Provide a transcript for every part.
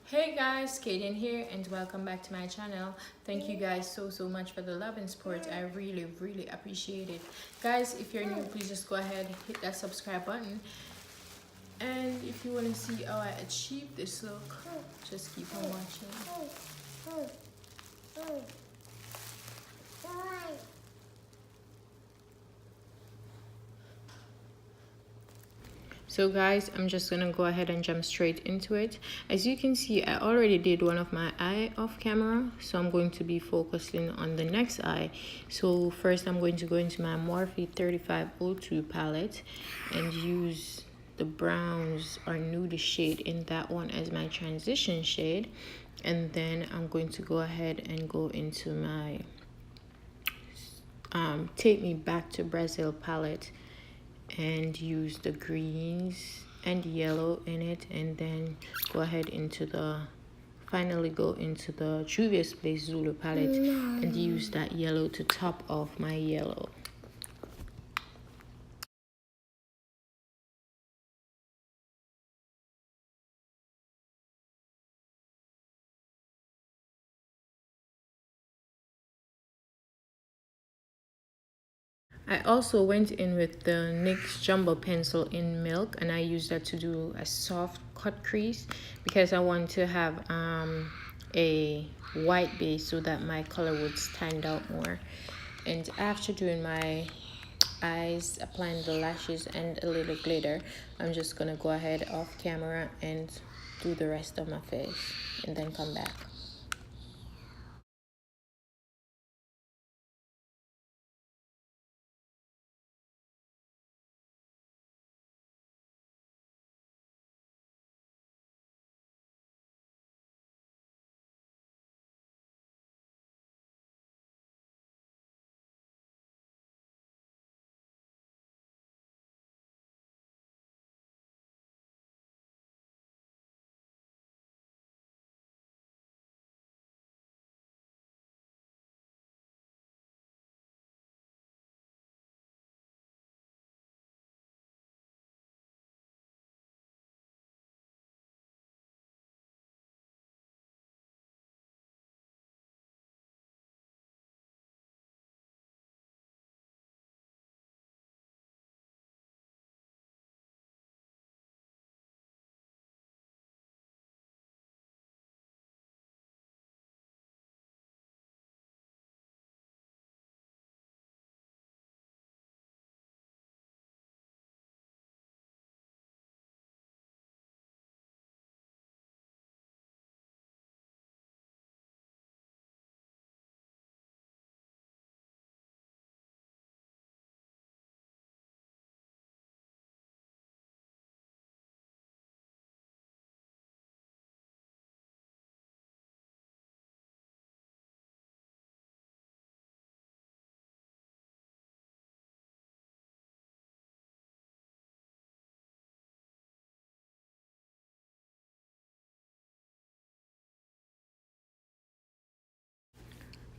Hey guys, Kaden here and welcome back to my channel. Thank you guys so much for the love and support. I really appreciate it. Guys, if you're new, please just go ahead, hit that subscribe button. And if you want to see how I achieve this look, just keep on watching. So guys, I'm just gonna go ahead and jump straight into it. As you can see, I already did one of my eye off camera, so I'm going to be focusing on the next eye. So first I'm going to go into my Morphe 3502 palette and use the browns or nude shade in that one as my transition shade. And then I'm going to go ahead and go into my Take Me Back to Brazill palette and use the greens and yellow in it, and then go ahead into the finally go into the Juvias Zulu palette and use that yellow to top off my yellow. I also went in with the NYX Jumbo Pencil in Milk, and I used that to do a soft cut crease because I want to have a white base so that my color would stand out more. And after doing my eyes, applying the lashes and a little glitter, I'm just gonna go ahead off camera and do the rest of my face and then come back.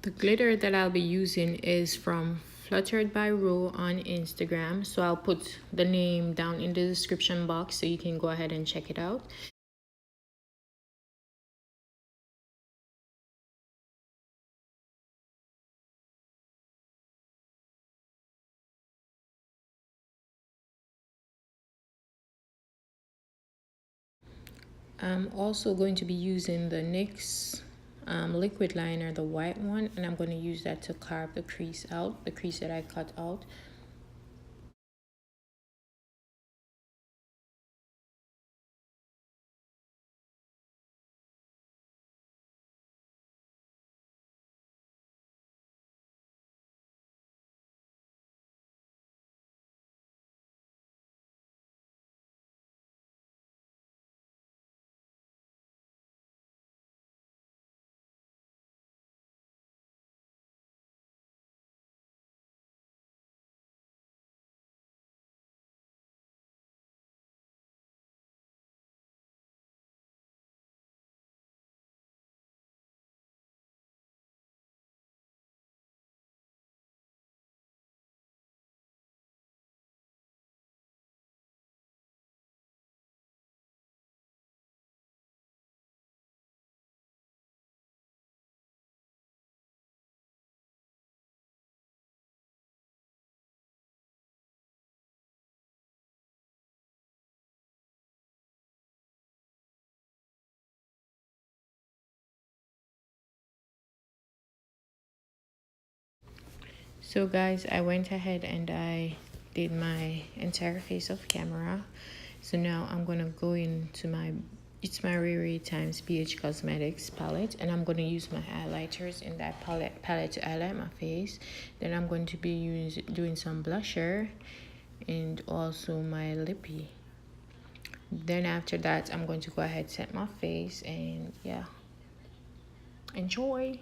The glitter that I'll be using is from Flutteredbyro on Instagram, so I'll put the name down in the description box so you can go ahead and check it out. I'm also going to be using the NYX liquid liner, the white one, and I'm going to use that to carve the crease out, the crease that I cut out. So guys, I went ahead and I did my entire face off camera. So now I'm gonna go into my Raye times BH Cosmetics palette, and I'm gonna use my highlighters in that palette to highlight my face. Then I'm going to be doing some blusher and also my lippy. Then after that, I'm going to go ahead set my face, and yeah, enjoy.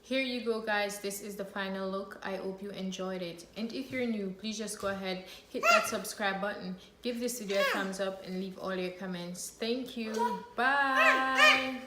Here you go guys, this is the final look. I hope you enjoyed it, and if you're new, please just go ahead, hit that subscribe button, give this video a thumbs up, and leave all your comments. Thank you, bye.